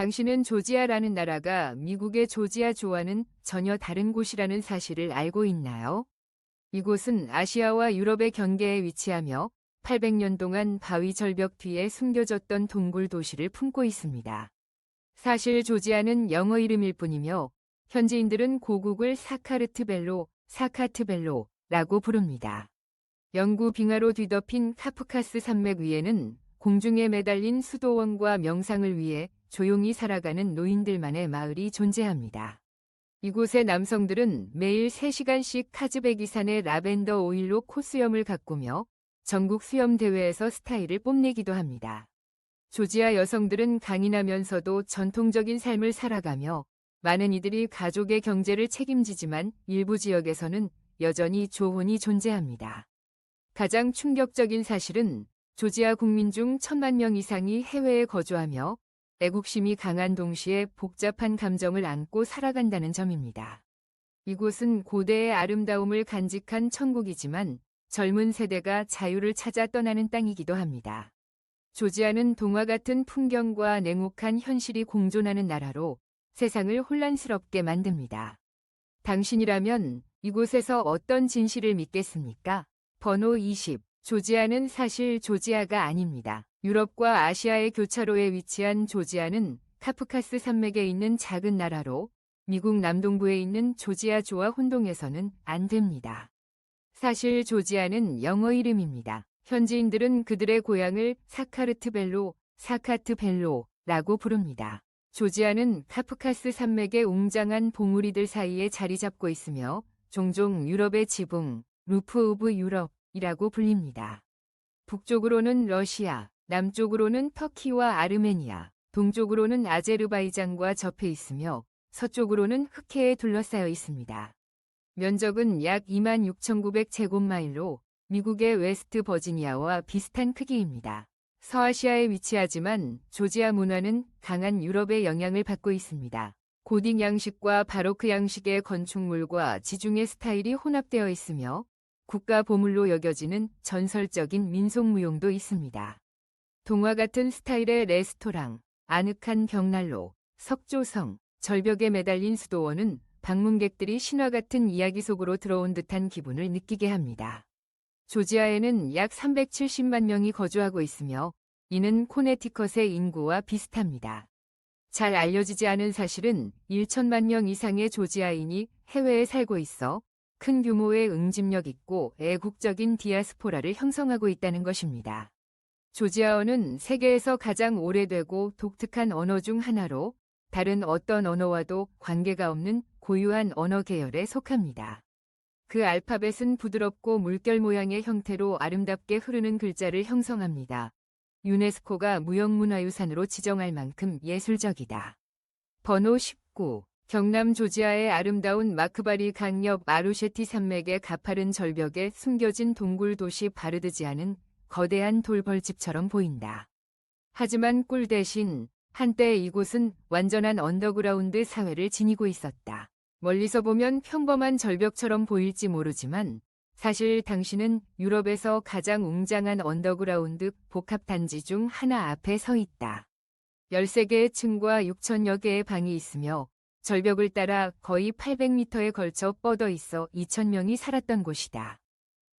당신은 조지아라는 나라가 미국의 조지아주와는 전혀 다른 곳이라는 사실을 알고 있나요? 이곳은 아시아와 유럽의 경계에 위치하며 800년 동안 바위 절벽 뒤에 숨겨졌던 동굴 도시를 품고 있습니다. 사실 조지아는 영어 이름일 뿐이며 현지인들은 고국을 사카트벨로라고 부릅니다. 영구 빙하로 뒤덮인 카프카스 산맥 위에는 공중에 매달린 수도원과 명상을 위해 조용히 살아가는 노인들만의 마을이 존재합니다. 이곳의 남성들은 매일 3시간씩 카즈베기산의 라벤더 오일로 콧수염을 가꾸며 전국 수염 대회에서 스타일을 뽐내기도 합니다. 조지아 여성들은 강인하면서도 전통적인 삶을 살아가며 많은 이들이 가족의 경제를 책임지지만 일부 지역에서는 여전히 조혼이 존재합니다. 가장 충격적인 사실은 조지아 국민 중 1,000만 명 이상이 해외에 거주하며 애국심이 강한 동시에 복잡한 감정을 안고 살아간다는 점입니다. 이곳은 고대의 아름다움을 간직한 천국이지만 젊은 세대가 자유를 찾아 떠나는 땅이기도 합니다. 조지아는 동화 같은 풍경과 냉혹한 현실이 공존하는 나라로 세상을 혼란스럽게 만듭니다. 당신이라면 이곳에서 어떤 진실을 믿겠습니까? 번호 20. 조지아는 사실 조지아가 아닙니다. 유럽과 아시아의 교차로에 위치한 조지아는 카프카스 산맥에 있는 작은 나라로 미국 남동부에 있는 조지아주와 혼동해서는 안 됩니다. 사실 조지아는 영어 이름입니다. 현지인들은 그들의 고향을 사카트벨로라고 부릅니다. 조지아는 카프카스 산맥의 웅장한 봉우리들 사이에 자리 잡고 있으며 종종 유럽의 지붕, 루프 오브 유럽이라고 불립니다. 북쪽으로는 러시아, 남쪽으로는 터키와 아르메니아, 동쪽으로는 아제르바이잔과 접해 있으며 서쪽으로는 흑해에 둘러싸여 있습니다. 면적은 약 26,900제곱마일로 미국의 웨스트 버지니아와 비슷한 크기입니다. 서아시아에 위치하지만 조지아 문화는 강한 유럽의 영향을 받고 있습니다. 고딕 양식과 바로크 양식의 건축물과 지중해 스타일이 혼합되어 있으며 국가 보물로 여겨지는 전설적인 민속무용도 있습니다. 동화 같은 스타일의 레스토랑, 아늑한 벽난로, 석조성, 절벽에 매달린 수도원은 방문객들이 신화 같은 이야기 속으로 들어온 듯한 기분을 느끼게 합니다. 조지아에는 약 370만 명이 거주하고 있으며 이는 코네티컷의 인구와 비슷합니다. 잘 알려지지 않은 사실은 1천만 명 이상의 조지아인이 해외에 살고 있어 큰 규모의 응집력 있고 애국적인 디아스포라를 형성하고 있다는 것입니다. 조지아어는 세계에서 가장 오래되고 독특한 언어 중 하나로 다른 어떤 언어와도 관계가 없는 고유한 언어 계열에 속합니다. 그 알파벳은 부드럽고 물결 모양의 형태로 아름답게 흐르는 글자를 형성합니다. 유네스코가 무형문화유산으로 지정할 만큼 예술적이다. 번호 19. 경남 조지아의 아름다운 마크바리 강 옆 아루셰티 산맥의 가파른 절벽에 숨겨진 동굴 도시 바르드지아는 거대한 돌벌집처럼 보인다. 하지만 꿀 대신 한때 이곳은 완전한 언더그라운드 사회를 지니고 있었다. 멀리서 보면 평범한 절벽처럼 보일지 모르지만 사실 당신은 유럽에서 가장 웅장한 언더그라운드 복합단지 중 하나 앞에 서 있다. 13개의 층과 6천여 개의 방이 있으며 절벽을 따라 거의 800m에 걸쳐 뻗어 있어 2,000명이 살았던 곳이다.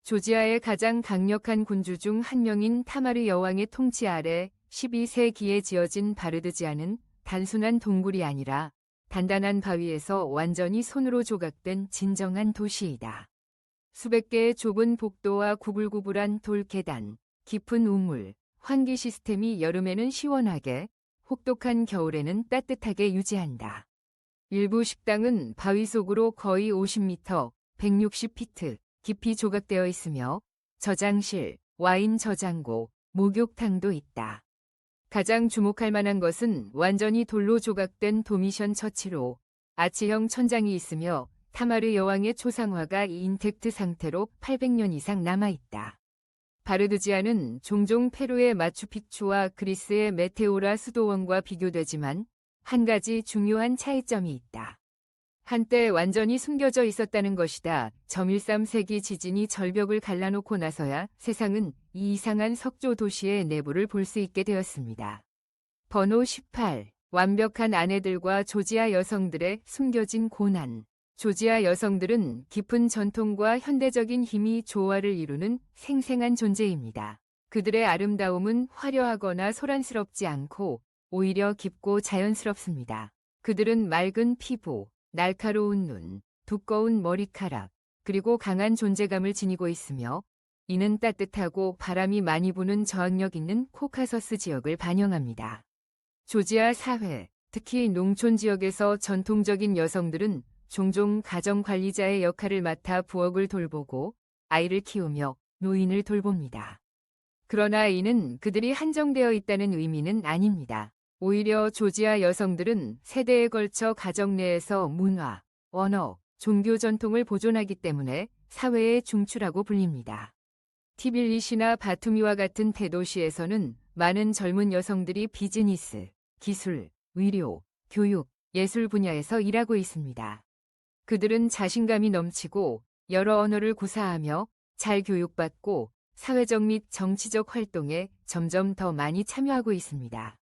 조지아의 가장 강력한 군주 중 한 명인 타마르 여왕의 통치 아래 12세기에 지어진 바르드지아는 단순한 동굴이 아니라 단단한 바위에서 완전히 손으로 조각된 진정한 도시이다. 수백 개의 좁은 복도와 구불구불한 돌 계단, 깊은 우물, 환기 시스템이 여름에는 시원하게, 혹독한 겨울에는 따뜻하게 유지한다. 일부 식당은 바위 속으로 거의 50m, 160피트 깊이 조각되어 있으며 저장실, 와인 저장고, 목욕탕도 있다. 가장 주목할 만한 것은 완전히 돌로 조각된 도미션 처치로 아치형 천장이 있으며 타마르 여왕의 초상화가 인택트 상태로 800년 이상 남아있다. 바르드지아는 종종 페루의 마추픽추와 그리스의 메테오라 수도원과 비교되지만 한 가지 중요한 차이점이 있다. 한때 완전히 숨겨져 있었다는 것이다. 13세기 지진이 절벽을 갈라놓고 나서야 세상은 이 이상한 석조 도시의 내부를 볼 수 있게 되었습니다. 번호 18. 완벽한 아내들과 조지아 여성들의 숨겨진 고난. 조지아 여성들은 깊은 전통과 현대적인 힘이 조화를 이루는 생생한 존재입니다. 그들의 아름다움은 화려하거나 소란스럽지 않고 오히려 깊고 자연스럽습니다. 그들은 맑은 피부, 날카로운 눈, 두꺼운 머리카락, 그리고 강한 존재감을 지니고 있으며 이는 따뜻하고 바람이 많이 부는 저항력 있는 코카서스 지역을 반영합니다. 조지아 사회, 특히 농촌 지역에서 전통적인 여성들은 종종 가정관리자의 역할을 맡아 부엌을 돌보고 아이를 키우며 노인을 돌봅니다. 그러나 이는 그들이 한정되어 있다는 의미는 아닙니다. 오히려 조지아 여성들은 세대에 걸쳐 가정 내에서 문화, 언어, 종교 전통을 보존하기 때문에 사회의 중추라고 불립니다. 티빌리시나 바투미와 같은 대도시에서는 많은 젊은 여성들이 비즈니스, 기술, 의료, 교육, 예술 분야에서 일하고 있습니다. 그들은 자신감이 넘치고 여러 언어를 구사하며 잘 교육받고 사회적 및 정치적 활동에 점점 더 많이 참여하고 있습니다.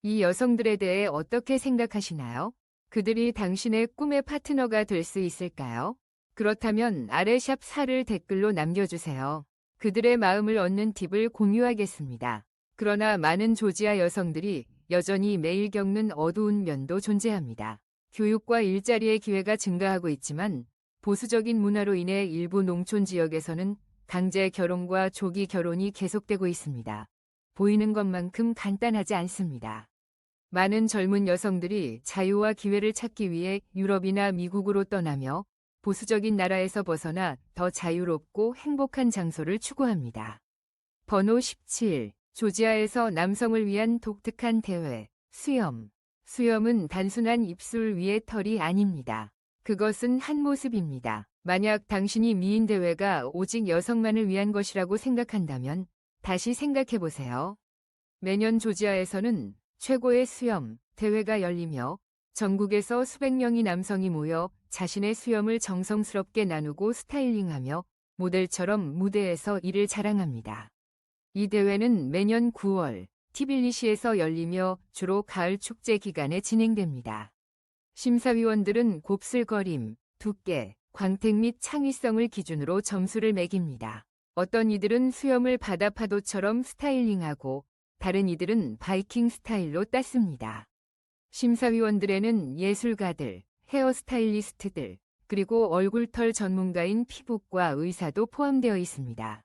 이 여성들에 대해 어떻게 생각하시나요? 그들이 당신의 꿈의 파트너가 될 수 있을까요? 그렇다면 아래 샵 4를 댓글로 남겨주세요. 그들의 마음을 얻는 팁을 공유하겠습니다. 그러나 많은 조지아 여성들이 여전히 매일 겪는 어두운 면도 존재합니다. 교육과 일자리의 기회가 증가하고 있지만 보수적인 문화로 인해 일부 농촌 지역에서는 강제 결혼과 조기 결혼이 계속되고 있습니다. 보이는 것만큼 간단하지 않습니다. 많은 젊은 여성들이 자유와 기회를 찾기 위해 유럽이나 미국으로 떠나며 보수적인 나라에서 벗어나 더 자유롭고 행복한 장소를 추구합니다. 번호 17. 조지아에서 남성을 위한 독특한 대회, 수염. 수염은 단순한 입술 위의 털이 아닙니다. 그것은 한 모습입니다. 만약 당신이 미인 대회가 오직 여성만을 위한 것이라고 생각한다면 다시 생각해보세요. 매년 조지아에서는 최고의 수염 대회가 열리며 전국에서 수백 명의 남성이 모여 자신의 수염을 정성스럽게 나누고 스타일링하며 모델처럼 무대에서 이를 자랑합니다. 이 대회는 매년 9월 티빌리시에서 열리며 주로 가을 축제 기간에 진행됩니다. 심사위원들은 곱슬거림, 두께, 광택 및 창의성을 기준으로 점수를 매깁니다. 어떤 이들은 수염을 바다 파도처럼 스타일링하고 다른 이들은 바이킹 스타일로 땄습니다. 심사위원들에는 예술가들, 헤어스타일리스트들, 그리고 얼굴털 전문가인 피부과 의사도 포함되어 있습니다.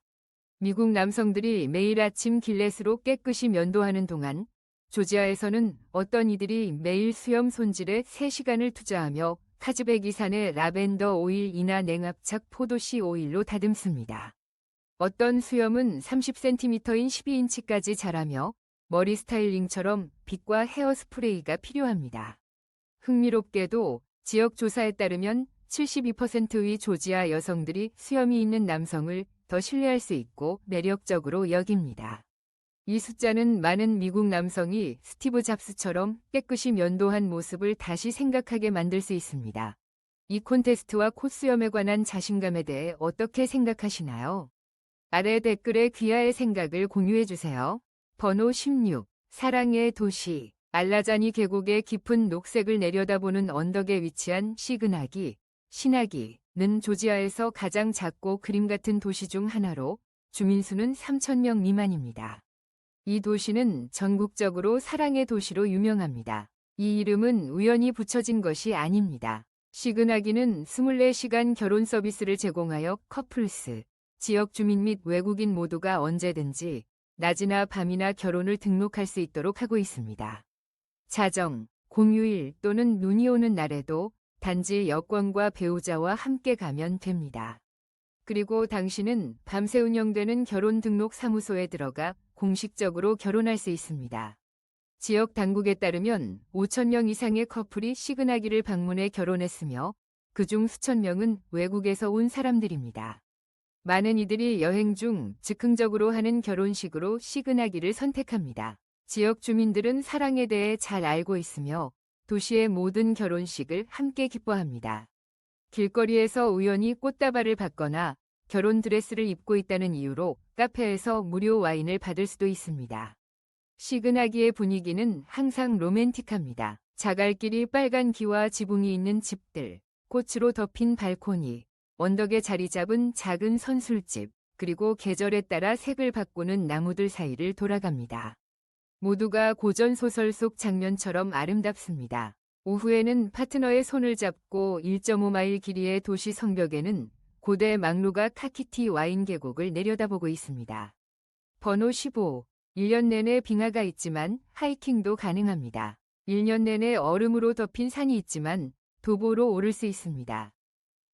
미국 남성들이 매일 아침 길렛으로 깨끗이 면도하는 동안 조지아에서는 어떤 이들이 매일 수염 손질에 3시간을 투자하며 카즈베기산의 라벤더 오일이나 냉압착 포도씨 오일로 다듬습니다. 어떤 수염은 30cm인 12인치까지 자라며 머리 스타일링처럼 빗과 헤어스프레이가 필요합니다. 흥미롭게도 지역 조사에 따르면 72%의 조지아 여성들이 수염이 있는 남성을 더 신뢰할 수 있고 매력적으로 여깁니다. 이 숫자는 많은 미국 남성이 스티브 잡스처럼 깨끗이 면도한 모습을 다시 생각하게 만들 수 있습니다. 이 콘테스트와 콧수염에 관한 자신감에 대해 어떻게 생각하시나요? 아래 댓글에 귀하의 생각을 공유해주세요. 번호 16. 사랑의 도시. 알라자니 계곡의 깊은 녹색을 내려다보는 언덕에 위치한 시그나기는 조지아에서 가장 작고 그림 같은 도시 중 하나로 주민수는 3,000명 미만입니다. 이 도시는 전국적으로 사랑의 도시로 유명합니다. 이 이름은 우연히 붙여진 것이 아닙니다. 시그나기는 24시간 결혼 서비스를 제공하여 커플스, 지역 주민 및 외국인 모두가 언제든지 낮이나 밤이나 결혼을 등록할 수 있도록 하고 있습니다. 자정, 공휴일 또는 눈이 오는 날에도 단지 여권과 배우자와 함께 가면 됩니다. 그리고 당신은 밤새 운영되는 결혼 등록 사무소에 들어가 공식적으로 결혼할 수 있습니다. 지역 당국에 따르면 5,000명 이상의 커플이 시그나기를 방문해 결혼했으며 그중 수천 명은 외국에서 온 사람들입니다. 많은 이들이 여행 중 즉흥적으로 하는 결혼식으로 시그나기를 선택합니다. 지역 주민들은 사랑에 대해 잘 알고 있으며 도시의 모든 결혼식을 함께 기뻐합니다. 길거리에서 우연히 꽃다발을 받거나 결혼 드레스를 입고 있다는 이유로 카페에서 무료 와인을 받을 수도 있습니다. 시그나기의 분위기는 항상 로맨틱합니다. 자갈길이 빨간 기와 지붕이 있는 집들, 꽃으로 덮인 발코니, 언덕에 자리 잡은 작은 선술집, 그리고 계절에 따라 색을 바꾸는 나무들 사이를 돌아갑니다. 모두가 고전 소설 속 장면처럼 아름답습니다. 오후에는 파트너의 손을 잡고 1.5마일 길이의 도시 성벽에는 고대 막루가 카키티 와인 계곡을 내려다보고 있습니다. 번호 15. 1년 내내 빙하가 있지만 하이킹도 가능합니다. 1년 내내 얼음으로 덮인 산이 있지만 도보로 오를 수 있습니다.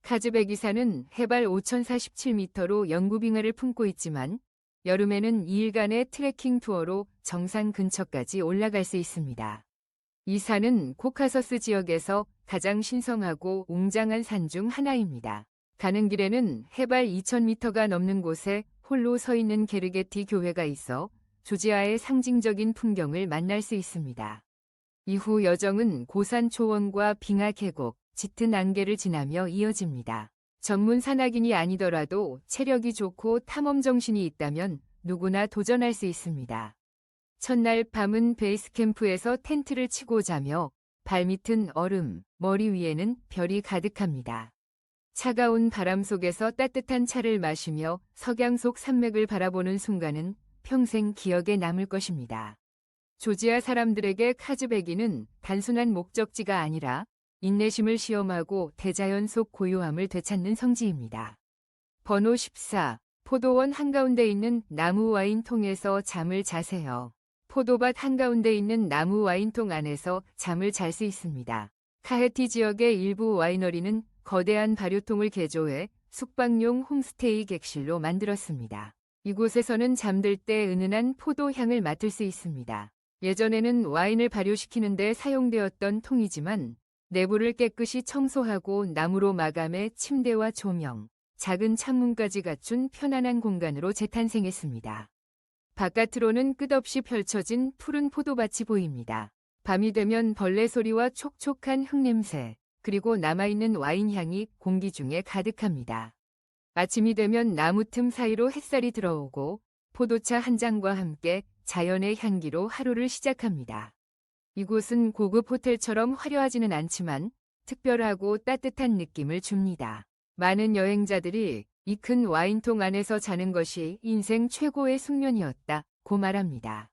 카즈베기산은 해발 5,047m로 영구빙하를 품고 있지만 여름에는 2일간의 트레킹 투어로 정상 근처까지 올라갈 수 있습니다. 이 산은 코카서스 지역에서 가장 신성하고 웅장한 산 중 하나입니다. 가는 길에는 해발 2,000m가 넘는 곳에 홀로 서 있는 게르게티 교회가 있어 조지아의 상징적인 풍경을 만날 수 있습니다. 이후 여정은 고산 초원과 빙하 계곡, 짙은 안개를 지나며 이어집니다. 전문 산악인이 아니더라도 체력이 좋고 탐험 정신이 있다면 누구나 도전할 수 있습니다. 첫날 밤은 베이스 캠프에서 텐트를 치고 자며 발밑은 얼음, 머리 위에는 별이 가득합니다. 차가운 바람 속에서 따뜻한 차를 마시며 석양 속 산맥을 바라보는 순간은 평생 기억에 남을 것입니다. 조지아 사람들에게 카즈베기는 단순한 목적지가 아니라 인내심을 시험하고 대자연 속 고요함을 되찾는 성지입니다. 번호 14. 포도원 한가운데 있는 나무 와인통에서 잠을 자세요. 포도밭 한가운데 있는 나무 와인통 안에서 잠을 잘 수 있습니다. 카헤티 지역의 일부 와이너리는 거대한 발효통을 개조해 숙박용 홈스테이 객실로 만들었습니다. 이곳에서는 잠들 때 은은한 포도 향을 맡을 수 있습니다. 예전에는 와인을 발효시키는 데 사용되었던 통이지만 내부를 깨끗이 청소하고 나무로 마감해 침대와 조명, 작은 창문까지 갖춘 편안한 공간으로 재탄생했습니다. 바깥으로는 끝없이 펼쳐진 푸른 포도밭이 보입니다. 밤이 되면 벌레 소리와 촉촉한 흙냄새, 그리고 남아있는 와인 향이 공기 중에 가득합니다. 아침이 되면 나무 틈 사이로 햇살이 들어오고 포도차 한 잔과 함께 자연의 향기로 하루를 시작합니다. 이곳은 고급 호텔처럼 화려하지는 않지만 특별하고 따뜻한 느낌을 줍니다. 많은 여행자들이 이 큰 와인통 안에서 자는 것이 인생 최고의 숙면이었다고 말합니다.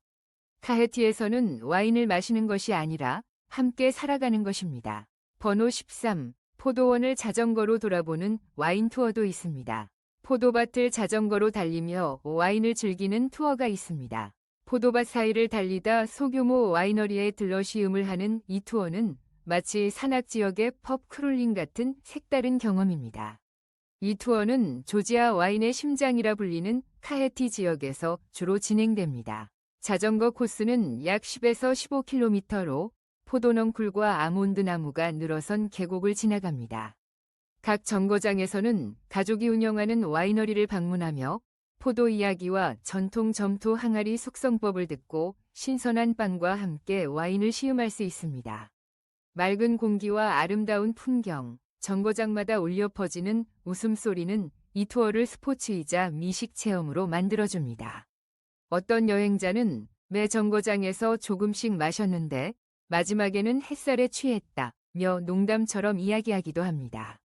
카헤티에서는 와인을 마시는 것이 아니라 함께 살아가는 것입니다. 번호 13. 포도원을 자전거로 돌아보는 와인 투어도 있습니다. 포도밭을 자전거로 달리며 와인을 즐기는 투어가 있습니다. 포도밭 사이를 달리다 소규모 와이너리에 들러 시음을 하는 이 투어는 마치 산악 지역의 펍 크롤링 같은 색다른 경험입니다. 이 투어는 조지아 와인의 심장이라 불리는 카헤티 지역에서 주로 진행됩니다. 자전거 코스는 약 10에서 15km로 포도넝쿨과 아몬드 나무가 늘어선 계곡을 지나갑니다. 각 정거장에서는 가족이 운영하는 와이너리를 방문하며 포도 이야기와 전통 점토 항아리 숙성법을 듣고 신선한 빵과 함께 와인을 시음할 수 있습니다. 맑은 공기와 아름다운 풍경, 정거장마다 울려 퍼지는 웃음소리는 이 투어를 스포츠이자 미식 체험으로 만들어줍니다. 어떤 여행자는 매 정거장에서 조금씩 마셨는데 마지막에는 햇살에 취했다며 농담처럼 이야기하기도 합니다.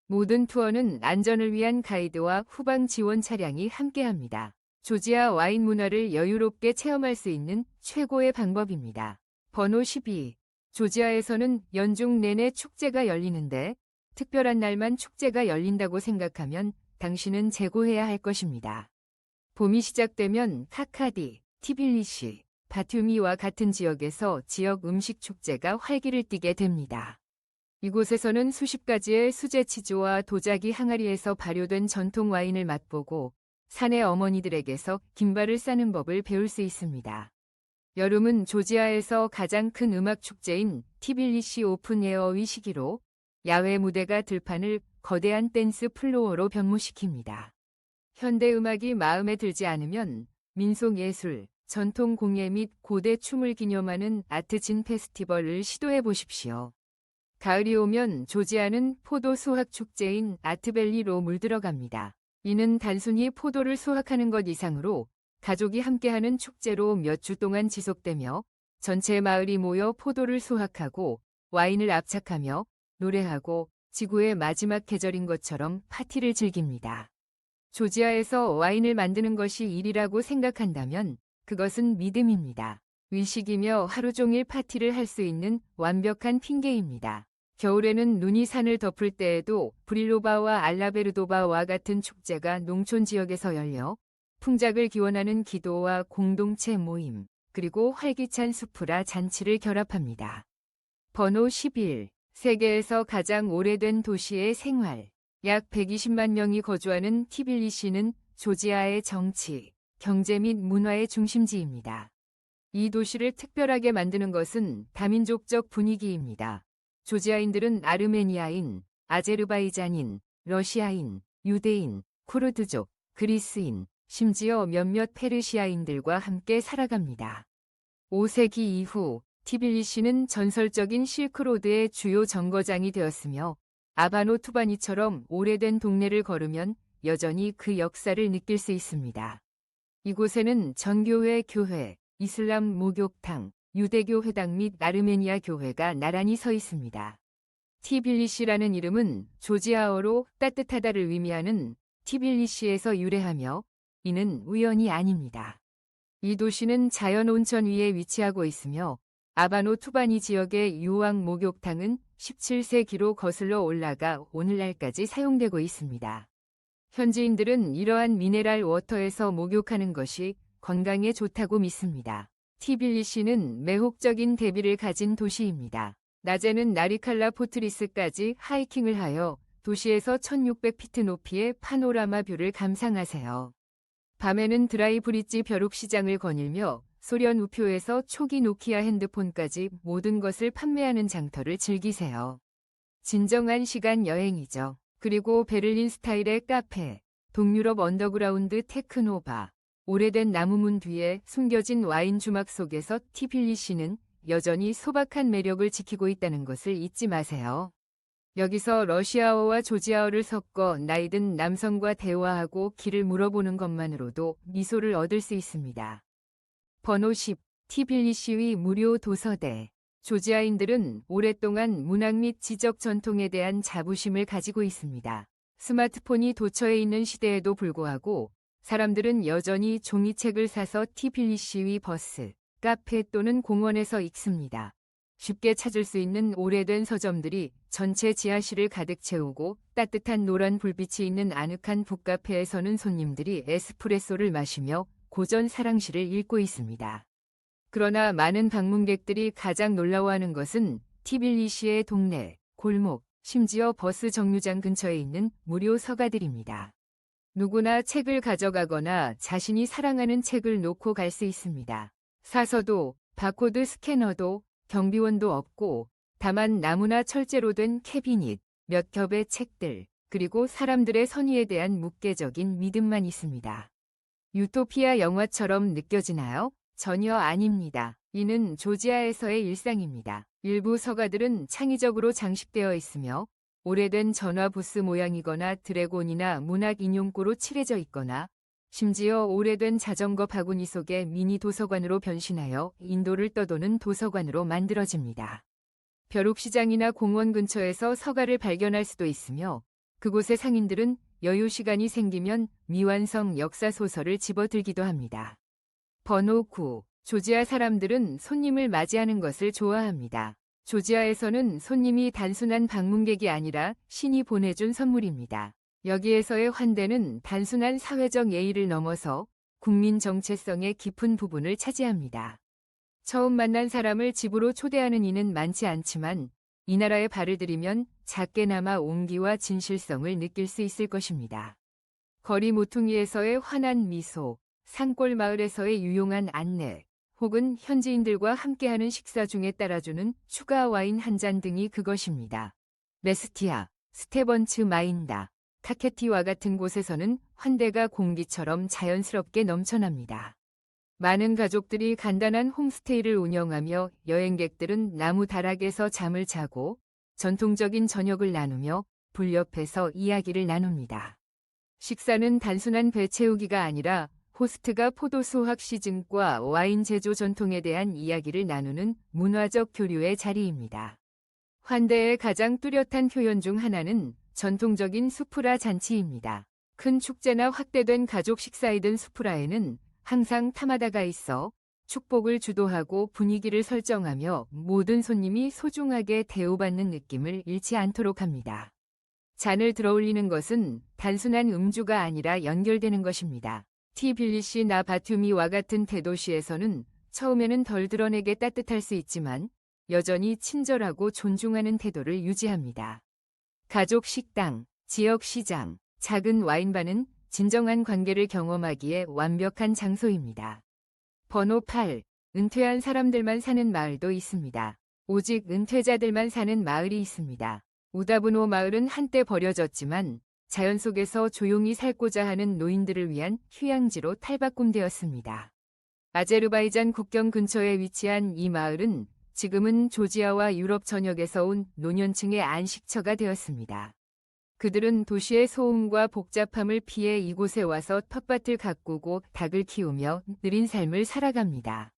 모든 투어는 안전을 위한 가이드와 후방 지원 차량이 함께합니다. 조지아 와인 문화를 여유롭게 체험할 수 있는 최고의 방법입니다. 번호 12. 조지아에서는 연중 내내 축제가 열리는데 특별한 날만 축제가 열린다고 생각하면 당신은 재고해야 할 것입니다. 봄이 시작되면 카카디, 티빌리시, 바투미와 같은 지역에서 지역 음식 축제가 활기를 띠게 됩니다. 이곳에서는 수십 가지의 수제 치즈와 도자기 항아리에서 발효된 전통 와인을 맛보고 산의 어머니들에게서 김발을 싸는 법을 배울 수 있습니다. 여름은 조지아에서 가장 큰 음악 축제인 티빌리시 오픈 에어의 시기로 야외 무대가 들판을 거대한 댄스 플로어로 변모시킵니다. 현대 음악이 마음에 들지 않으면 민속 예술, 전통 공예 및 고대 춤을 기념하는 아트진 페스티벌을 시도해 보십시오. 가을이 오면 조지아는 포도 수확 축제인 아트밸리로 물들어갑니다. 이는 단순히 포도를 수확하는 것 이상으로 가족이 함께하는 축제로 몇 주 동안 지속되며 전체 마을이 모여 포도를 수확하고 와인을 압착하며 노래하고 지구의 마지막 계절인 것처럼 파티를 즐깁니다. 조지아에서 와인을 만드는 것이 일이라고 생각한다면 그것은 믿음입니다. 위식이며 하루 종일 파티를 할 수 있는 완벽한 핑계입니다. 겨울에는 눈이 산을 덮을 때에도 브릴로바와 알라베르도바와 같은 축제가 농촌 지역에서 열려 풍작을 기원하는 기도와 공동체 모임, 그리고 활기찬 수프라 잔치를 결합합니다. 번호 11. 세계에서 가장 오래된 도시의 생활. 약 120만 명이 거주하는 티빌리시는 조지아의 정치, 경제 및 문화의 중심지입니다. 이 도시를 특별하게 만드는 것은 다민족적 분위기입니다. 조지아인들은 아르메니아인, 아제르바이잔인, 러시아인, 유대인, 쿠르드족, 그리스인, 심지어 몇몇 페르시아인들과 함께 살아갑니다. 5세기 이후 티빌리시는 전설적인 실크로드의 주요 정거장이 되었으며 아바노 투바니처럼 오래된 동네를 걸으면 여전히 그 역사를 느낄 수 있습니다. 이곳에는 전교회 교회, 이슬람 목욕탕, 유대교 회당 및 아르메니아 교회가 나란히 서 있습니다. 티빌리시라는 이름은 조지아어로 따뜻하다를 의미하는 티빌리시에서 유래하며 이는 우연이 아닙니다. 이 도시는 자연 온천 위에 위치하고 있으며 아바노 투바니 지역의 유황 목욕탕은 17세기로 거슬러 올라가 오늘날까지 사용되고 있습니다. 현지인들은 이러한 미네랄 워터에서 목욕하는 것이 건강에 좋다고 믿습니다. 티빌리시는 매혹적인 대비를 가진 도시입니다. 낮에는 나리칼라 포트리스까지 하이킹을 하여 도시에서 1600피트 높이의 파노라마 뷰를 감상하세요. 밤에는 드라이 브릿지 벼룩시장을 거닐며 소련 우표에서 초기 노키아 핸드폰까지 모든 것을 판매하는 장터를 즐기세요. 진정한 시간 여행이죠. 그리고 베를린 스타일의 카페, 동유럽 언더그라운드 테크노바, 오래된 나무문 뒤에 숨겨진 와인 주막 속에서 티빌리시는 여전히 소박한 매력을 지키고 있다는 것을 잊지 마세요. 여기서 러시아어와 조지아어를 섞어 나이든 남성과 대화하고 길을 물어보는 것만으로도 미소를 얻을 수 있습니다. 번호 10. 티빌리시의 무료 도서대. 조지아인들은 오랫동안 문학 및 지적 전통에 대한 자부심을 가지고 있습니다. 스마트폰이 도처에 있는 시대에도 불구하고 사람들은 여전히 종이책을 사서 티빌리시의 버스, 카페 또는 공원에서 읽습니다. 쉽게 찾을 수 있는 오래된 서점들이 전체 지하실을 가득 채우고 따뜻한 노란 불빛이 있는 아늑한 북카페에서는 손님들이 에스프레소를 마시며 고전 사랑시를 읽고 있습니다. 그러나 많은 방문객들이 가장 놀라워하는 것은 티빌리시의 동네, 골목, 심지어 버스 정류장 근처에 있는 무료 서가들입니다. 누구나 책을 가져가거나 자신이 사랑하는 책을 놓고 갈 수 있습니다. 사서도, 바코드 스캐너도, 경비원도 없고 다만 나무나 철제로 된 캐비닛, 몇 겹의 책들, 그리고 사람들의 선의에 대한 묵계적인 믿음만 있습니다. 유토피아 영화처럼 느껴지나요? 전혀 아닙니다. 이는 조지아에서의 일상입니다. 일부 서가들은 창의적으로 장식되어 있으며 오래된 전화 부스 모양이거나 드래곤이나 문학 인용구로 칠해져 있거나 심지어 오래된 자전거 바구니 속에 미니 도서관으로 변신하여 인도를 떠도는 도서관으로 만들어집니다. 벼룩시장이나 공원 근처에서 서가를 발견할 수도 있으며 그곳의 상인들은 여유 시간이 생기면 미완성 역사소설을 집어들기도 합니다. 번호 9. 조지아 사람들은 손님을 맞이하는 것을 좋아합니다. 조지아에서는 손님이 단순한 방문객이 아니라 신이 보내준 선물입니다. 여기에서의 환대는 단순한 사회적 예의를 넘어서 국민 정체성의 깊은 부분을 차지합니다. 처음 만난 사람을 집으로 초대하는 이는 많지 않지만 이 나라에 발을 들이면 작게나마 온기와 진실성을 느낄 수 있을 것입니다. 거리 모퉁이에서의 환한 미소, 산골 마을에서의 유용한 안내, 혹은 현지인들과 함께하는 식사 중에 따라주는 추가 와인 한 잔 등이 그것입니다. 메스티아, 스테번츠 마인다, 카케티와 같은 곳에서는 환대가 공기처럼 자연스럽게 넘쳐납니다. 많은 가족들이 간단한 홈스테이를 운영하며 여행객들은 나무 다락에서 잠을 자고 전통적인 저녁을 나누며 불 옆에서 이야기를 나눕니다. 식사는 단순한 배 채우기가 아니라 호스트가 포도 수확 시즌과 와인 제조 전통에 대한 이야기를 나누는 문화적 교류의 자리입니다. 환대의 가장 뚜렷한 표현 중 하나는 전통적인 수프라 잔치입니다. 큰 축제나 확대된 가족 식사이든 수프라에는 항상 타마다가 있어 축복을 주도하고 분위기를 설정하며 모든 손님이 소중하게 대우받는 느낌을 잃지 않도록 합니다. 잔을 들어올리는 것은 단순한 음주가 아니라 연결되는 것입니다. 티빌리시나 바투미와 같은 대도시에서는 처음에는 덜 드러내게 따뜻할 수 있지만 여전히 친절하고 존중하는 태도를 유지합니다. 가족 식당, 지역 시장, 작은 와인바는 진정한 관계를 경험하기에 완벽한 장소입니다. 번호 8. 은퇴한 사람들만 사는 마을도 있습니다. 오직 은퇴자들만 사는 마을이 있습니다. 우다브노 마을은 한때 버려졌지만 자연 속에서 조용히 살고자 하는 노인들을 위한 휴양지로 탈바꿈되었습니다. 아제르바이잔 국경 근처에 위치한 이 마을은 지금은 조지아와 유럽 전역에서 온 노년층의 안식처가 되었습니다. 그들은 도시의 소음과 복잡함을 피해 이곳에 와서 텃밭을 가꾸고 닭을 키우며 느린 삶을 살아갑니다.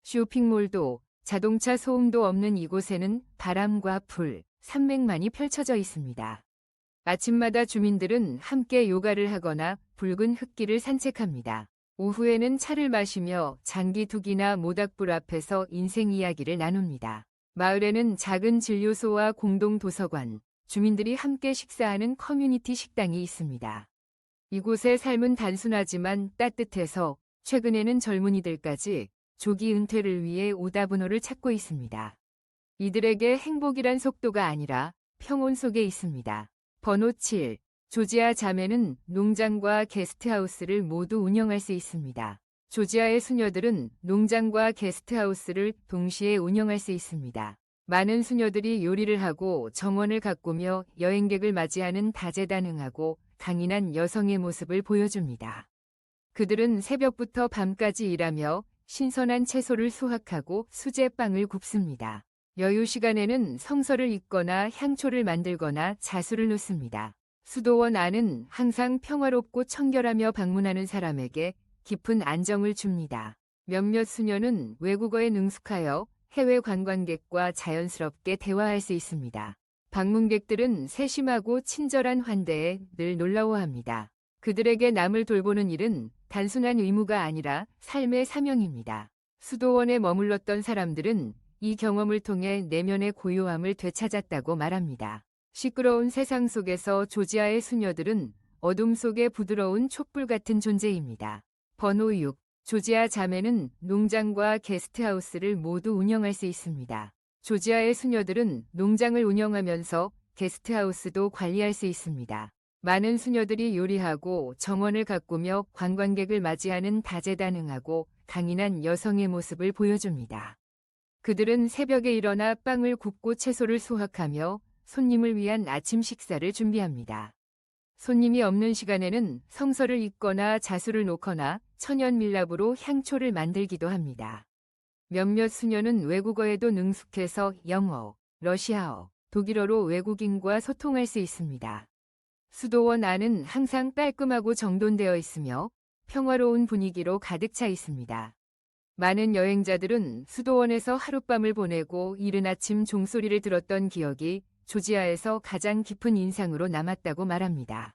쇼핑몰도 자동차 소음도 없는 이곳에는 바람과 불, 산맥만이 펼쳐져 있습니다. 아침마다 주민들은 함께 요가를 하거나 붉은 흙길을 산책합니다. 오후에는 차를 마시며 장기둑이나 모닥불 앞에서 인생 이야기를 나눕니다. 마을에는 작은 진료소와 공동 도서관, 주민들이 함께 식사하는 커뮤니티 식당이 있습니다. 이곳의 삶은 단순하지만 따뜻해서 최근에는 젊은이들까지 조기 은퇴를 위해 우다브노를 찾고 있습니다. 이들에게 행복이란 속도가 아니라 평온 속에 있습니다. 번호 7. 조지아 자매는 농장과 게스트하우스를 모두 운영할 수 있습니다. 조지아의 수녀들은 농장과 게스트하우스를 동시에 운영할 수 있습니다. 많은 수녀들이 요리를 하고 정원을 가꾸며 여행객을 맞이하는 다재다능하고 강인한 여성의 모습을 보여줍니다. 그들은 새벽부터 밤까지 일하며 신선한 채소를 수확하고 수제빵을 굽습니다. 여유 시간에는 성서를 읽거나 향초를 만들거나 자수를 놓습니다. 수도원 안은 항상 평화롭고 청결하며 방문하는 사람에게 깊은 안정을 줍니다. 몇몇 수녀는 외국어에 능숙하여 해외 관광객과 자연스럽게 대화할 수 있습니다. 방문객들은 세심하고 친절한 환대에 늘 놀라워합니다. 그들에게 남을 돌보는 일은 단순한 의무가 아니라 삶의 사명입니다. 수도원에 머물렀던 사람들은 이 경험을 통해 내면의 고요함을 되찾았다고 말합니다. 시끄러운 세상 속에서 조지아의 수녀들은 어둠 속의 부드러운 촛불 같은 존재입니다. 번호 6. 조지아 자매는 농장과 게스트하우스를 모두 운영할 수 있습니다. 조지아의 수녀들은 농장을 운영하면서 게스트하우스도 관리할 수 있습니다. 많은 수녀들이 요리하고 정원을 가꾸며 관광객을 맞이하는 다재다능하고 강인한 여성의 모습을 보여줍니다. 그들은 새벽에 일어나 빵을 굽고 채소를 수확하며 손님을 위한 아침 식사를 준비합니다. 손님이 없는 시간에는 성서를 읽거나 자수를 놓거나 천연 밀랍으로 향초를 만들기도 합니다. 몇몇 수녀는 외국어에도 능숙해서 영어, 러시아어, 독일어로 외국인과 소통할 수 있습니다. 수도원 안은 항상 깔끔하고 정돈되어 있으며 평화로운 분위기로 가득 차 있습니다. 많은 여행자들은 수도원에서 하룻밤을 보내고 이른 아침 종소리를 들었던 기억이 조지아에서 가장 깊은 인상으로 남았다고 말합니다.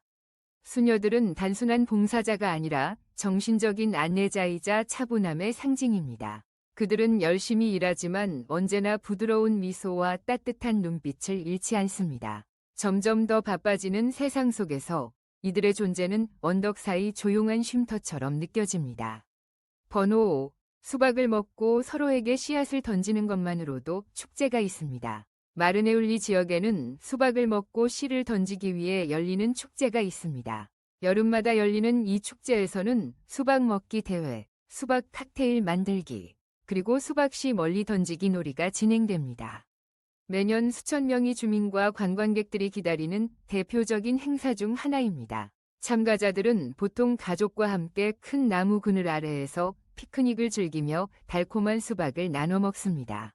수녀들은 단순한 봉사자가 아니라 정신적인 안내자이자 차분함의 상징입니다. 그들은 열심히 일하지만 언제나 부드러운 미소와 따뜻한 눈빛을 잃지 않습니다. 점점 더 바빠지는 세상 속에서 이들의 존재는 언덕 사이 조용한 쉼터처럼 느껴집니다. 번호 5. 수박을 먹고 서로에게 씨앗을 던지는 것만으로도 축제가 있습니다. 마르네울리 지역에는 수박을 먹고 씨를 던지기 위해 열리는 축제가 있습니다. 여름마다 열리는 이 축제에서는 수박 먹기 대회, 수박 칵테일 만들기, 그리고 수박씨 멀리 던지기 놀이가 진행됩니다. 매년 수천 명의 주민과 관광객들이 기다리는 대표적인 행사 중 하나입니다. 참가자들은 보통 가족과 함께 큰 나무 그늘 아래에서 피크닉을 즐기며 달콤한 수박을 나눠 먹습니다.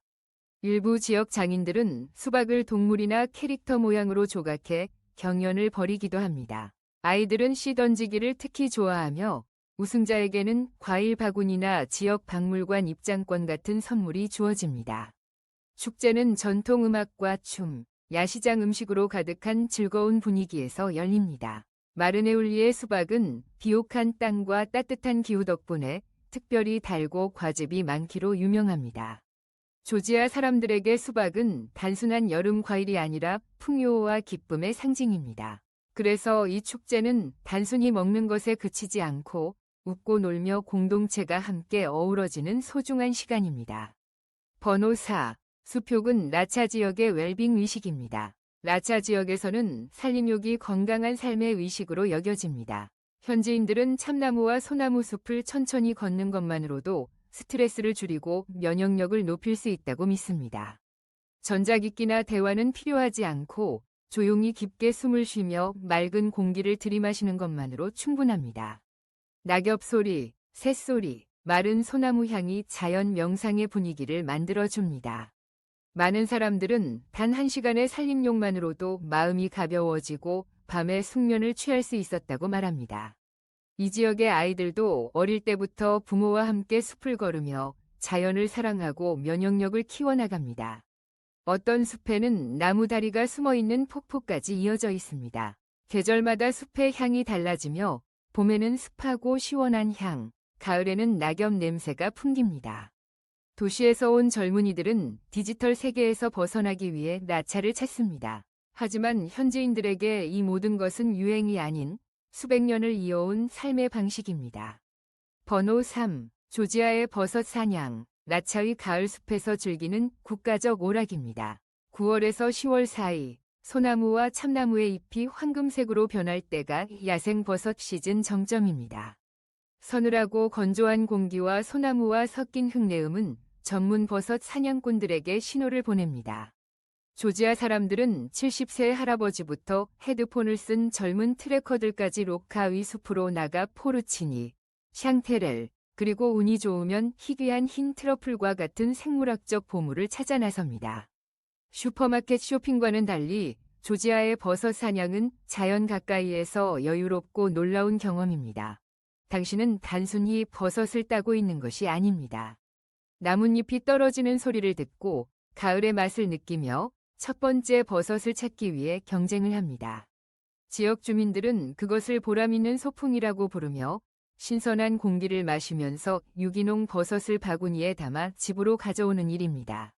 일부 지역 장인들은 수박을 동물이나 캐릭터 모양으로 조각해 경연을 벌이기도 합니다. 아이들은 씨 던지기를 특히 좋아하며 우승자에게는 과일 바구니나 지역 박물관 입장권 같은 선물이 주어집니다. 축제는 전통 음악과 춤, 야시장 음식으로 가득한 즐거운 분위기에서 열립니다. 마르네울리의 수박은 비옥한 땅과 따뜻한 기후 덕분에 특별히 달고 과즙이 많기로 유명합니다. 조지아 사람들에게 수박은 단순한 여름 과일이 아니라 풍요와 기쁨의 상징입니다. 그래서 이 축제는 단순히 먹는 것에 그치지 않고 웃고 놀며 공동체가 함께 어우러지는 소중한 시간입니다. 번호 4. 수표군 라차 지역의 웰빙 의식입니다. 라차 지역에서는 산림욕이 건강한 삶의 의식으로 여겨집니다. 현지인들은 참나무와 소나무 숲을 천천히 걷는 것만으로도 스트레스를 줄이고 면역력을 높일 수 있다고 믿습니다. 전자기기나 대화는 필요하지 않고 조용히 깊게 숨을 쉬며 맑은 공기를 들이마시는 것만으로 충분합니다. 낙엽 소리, 새소리, 마른 소나무 향이 자연 명상의 분위기를 만들어줍니다. 많은 사람들은 단 1시간의 산림욕만으로도 마음이 가벼워지고 밤에 숙면을 취할 수 있었다고 말합니다. 이 지역의 아이들도 어릴 때부터 부모와 함께 숲을 걸으며 자연을 사랑하고 면역력을 키워나갑니다. 어떤 숲에는 나무 다리가 숨어있는 폭포까지 이어져 있습니다. 계절마다 숲의 향이 달라지며 봄에는 습하고 시원한 향, 가을에는 낙엽 냄새가 풍깁니다. 도시에서 온 젊은이들은 디지털 세계에서 벗어나기 위해 라차를 찾습니다. 하지만 현지인들에게 이 모든 것은 유행이 아닌 수백 년을 이어온 삶의 방식입니다. 번호 3. 조지아의 버섯 사냥, 라차의 가을 숲에서 즐기는 국가적 오락입니다. 9월에서 10월 사이 소나무와 참나무의 잎이 황금색으로 변할 때가 야생 버섯 시즌 정점입니다. 서늘하고 건조한 공기와 소나무와 섞인 흙내음은 전문 버섯 사냥꾼들에게 신호를 보냅니다. 조지아 사람들은 70세 할아버지부터 헤드폰을 쓴 젊은 트레커들까지 로카의 숲으로 나가 포르치니, 샹테렐, 그리고 운이 좋으면 희귀한 흰 트러플과 같은 생물학적 보물을 찾아 나섭니다. 슈퍼마켓 쇼핑과는 달리 조지아의 버섯 사냥은 자연 가까이에서 여유롭고 놀라운 경험입니다. 당신은 단순히 버섯을 따고 있는 것이 아닙니다. 나뭇잎이 떨어지는 소리를 듣고 가을의 맛을 느끼며 첫 번째 버섯을 찾기 위해 경쟁을 합니다. 지역 주민들은 그것을 보람있는 소풍이라고 부르며 신선한 공기를 마시면서 유기농 버섯을 바구니에 담아 집으로 가져오는 일입니다.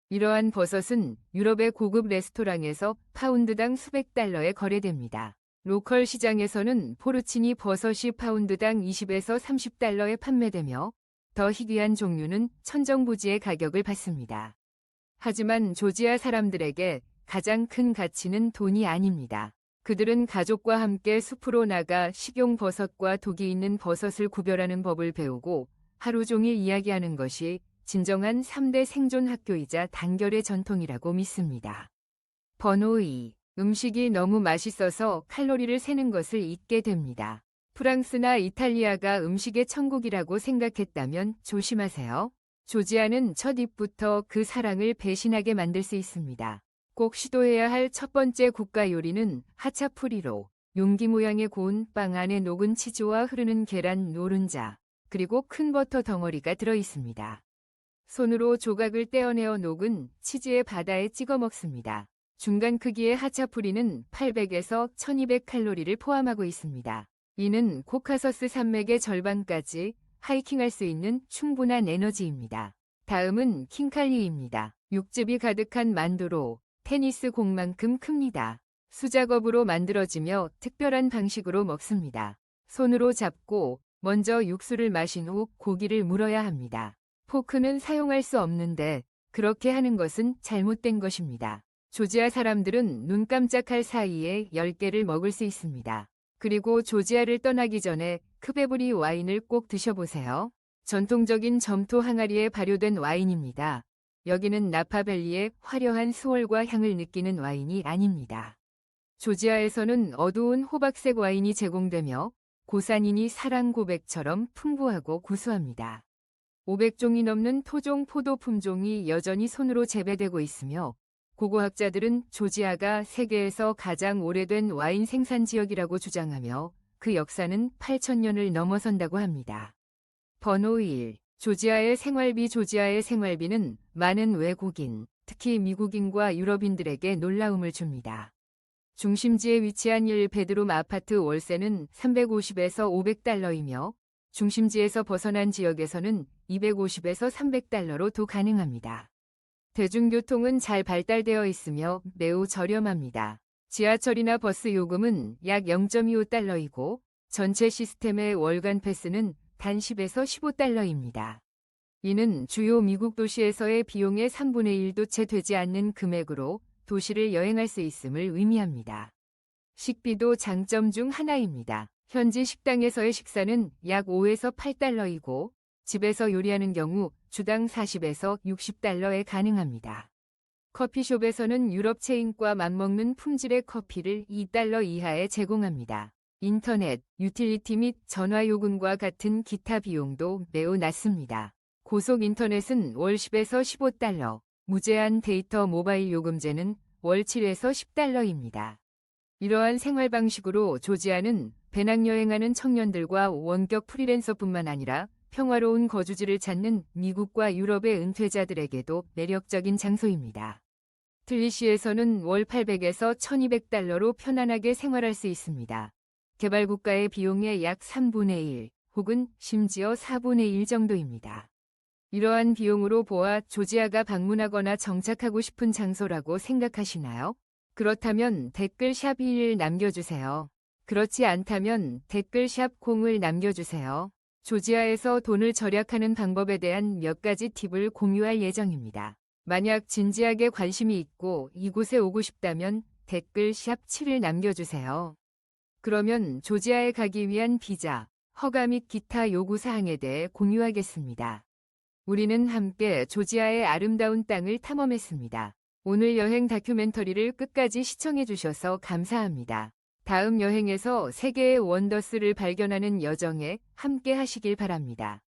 이러한 버섯은 유럽의 고급 레스토랑에서 파운드당 수백 달러에 거래됩니다. 로컬 시장에서는 포르치니 버섯이 파운드당 20에서 30달러에 판매되며 더 희귀한 종류는 천정부지의 가격을 받습니다. 하지만 조지아 사람들에게 가장 큰 가치는 돈이 아닙니다. 그들은 가족과 함께 숲으로 나가 식용버섯과 독이 있는 버섯을 구별하는 법을 배우고 하루 종일 이야기하는 것이 진정한 3대 생존 학교이자 단결의 전통이라고 믿습니다. 번호 2. 음식이 너무 맛있어서 칼로리를 세는 것을 잊게 됩니다. 프랑스나 이탈리아가 음식의 천국이라고 생각했다면 조심하세요. 조지아는 첫 입부터 그 사랑을 배신하게 만들 수 있습니다. 꼭 시도해야 할 첫 번째 국가 요리는 하차푸리로, 용기 모양의 고운 빵 안에 녹은 치즈와 흐르는 계란 노른자, 그리고 큰 버터 덩어리가 들어 있습니다. 손으로 조각을 떼어내어 녹은 치즈의 바다에 찍어 먹습니다. 중간 크기의 하차푸리는 800에서 1200칼로리를 포함하고 있습니다. 이는 코카서스 산맥의 절반까지 하이킹할 수 있는 충분한 에너지입니다. 다음은 킹칼리입니다. 육즙이 가득한 만두로 테니스 공만큼 큽니다. 수작업으로 만들어지며 특별한 방식으로 먹습니다. 손으로 잡고 먼저 육수를 마신 후 고기를 물어야 합니다. 포크는 사용할 수 없는데 그렇게 하는 것은 잘못된 것입니다. 조지아 사람들은 눈 깜짝할 사이에 10개를 먹을 수 있습니다. 그리고 조지아를 떠나기 전에 크베브리 와인을 꼭 드셔보세요. 전통적인 점토 항아리에 발효된 와인입니다. 여기는 나파밸리의 화려한 수월과 향을 느끼는 와인이 아닙니다. 조지아에서는 어두운 호박색 와인이 제공되며 고산이니 사랑 고백처럼 풍부하고 구수합니다. 500종이 넘는 토종 포도 품종이 여전히 손으로 재배되고 있으며 고고학자들은 조지아가 세계에서 가장 오래된 와인 생산 지역이라고 주장하며 그 역사는 8,000년을 넘어선다고 합니다. 번호 1. 조지아의 생활비. 조지아의 생활비는 많은 외국인, 특히 미국인과 유럽인들에게 놀라움을 줍니다. 중심지에 위치한 1베드룸 아파트 월세는 350에서 500달러이며 중심지에서 벗어난 지역에서는 250에서 300달러로도 가능합니다. 대중교통은 잘 발달되어 있으며 매우 저렴합니다. 지하철이나 버스 요금은 약 0.25달러이고 전체 시스템의 월간 패스는 단 10에서 15달러입니다. 이는 주요 미국 도시에서의 비용의 3분의 1도 채 되지 않는 금액으로 도시를 여행할 수 있음을 의미합니다. 식비도 장점 중 하나입니다. 현지 식당에서의 식사는 약 5에서 8달러이고 집에서 요리하는 경우 주당 40에서 60달러에 가능합니다. 커피숍에서는 유럽 체인과 맞먹는 품질의 커피를 2달러 이하에 제공합니다. 인터넷, 유틸리티 및 전화 요금과 같은 기타 비용도 매우 낮습니다. 고속 인터넷은 월 10에서 15달러, 무제한 데이터 모바일 요금제는 월 7에서 10달러입니다. 이러한 생활 방식으로 조지아는 배낭여행하는 청년들과 원격 프리랜서뿐만 아니라 평화로운 거주지를 찾는 미국과 유럽의 은퇴자들에게도 매력적인 장소입니다. 틀리시에서는 월 800에서 1200달러로 편안하게 생활할 수 있습니다. 개발국가의 비용의 약 3분의 1 혹은 심지어 4분의 1 정도입니다. 이러한 비용으로 보아 조지아가 방문하거나 정착하고 싶은 장소라고 생각하시나요? 그렇다면 댓글 샵 1을 남겨주세요. 그렇지 않다면 댓글 샵 0을 남겨주세요. 조지아에서 돈을 절약하는 방법에 대한 몇 가지 팁을 공유할 예정입니다. 만약 진지하게 관심이 있고 이곳에 오고 싶다면 댓글 샵 7을 남겨주세요. 그러면 조지아에 가기 위한 비자, 허가 및 기타 요구사항에 대해 공유하겠습니다. 우리는 함께 조지아의 아름다운 땅을 탐험했습니다. 오늘 여행 다큐멘터리를 끝까지 시청해주셔서 감사합니다. 다음 여행에서 세계의 원더스를 발견하는 여정에 함께 하시길 바랍니다.